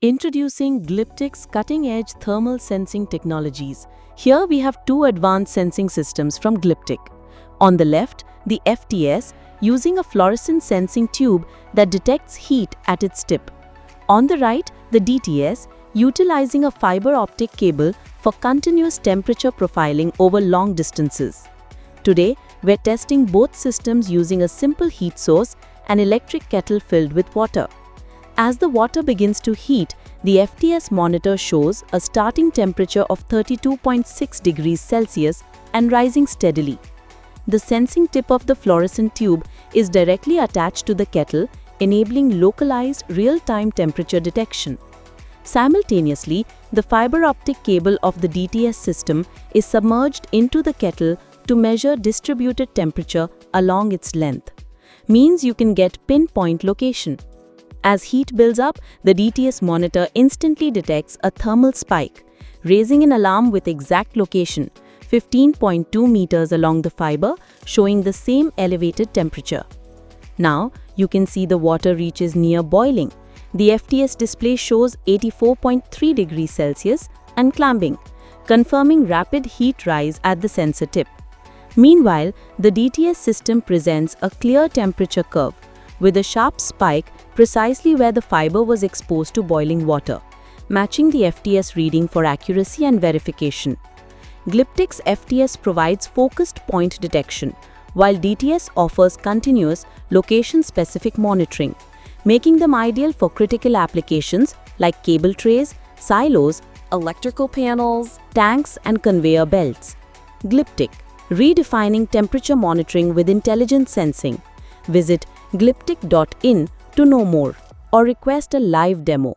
Introducing Glyptic's cutting-edge thermal sensing technologies. Here we have two advanced sensing systems from Glyptic. On the left, the FTS, using a fluorescent sensing tube that detects heat at its tip. On the right, the DTS, utilizing a fiber optic cable for continuous temperature profiling over long distances. Today, we're testing both systems using a simple heat source, an electric kettle filled with water. As the water begins to heat, the FTS monitor shows a starting temperature of 32.6 degrees Celsius and rising steadily. The sensing tip of the fluorescent tube is directly attached to the kettle, enabling localized real-time temperature detection. Simultaneously, the fiber optic cable of the DTS system is submerged into the kettle to measure distributed temperature along its length. Means you can get pinpoint location. As heat builds up, the DTS monitor instantly detects a thermal spike, raising an alarm with exact location, 15.2 meters along the fiber, showing the same elevated temperature. Now, you can see the water reaches near boiling. The FTS display shows 84.3 degrees Celsius and climbing, confirming rapid heat rise at the sensor tip. Meanwhile, the DTS system presents a clear temperature curve, with a sharp spike precisely where the fiber was exposed to boiling water, matching the FTS reading for accuracy and verification. Glyptic's FTS provides focused point detection, while DTS offers continuous, location-specific monitoring, making them ideal for critical applications like cable trays, silos, electrical panels, tanks, and conveyor belts. Glyptic, redefining temperature monitoring with intelligent sensing. Visit glyptic.in to know more or request a live demo.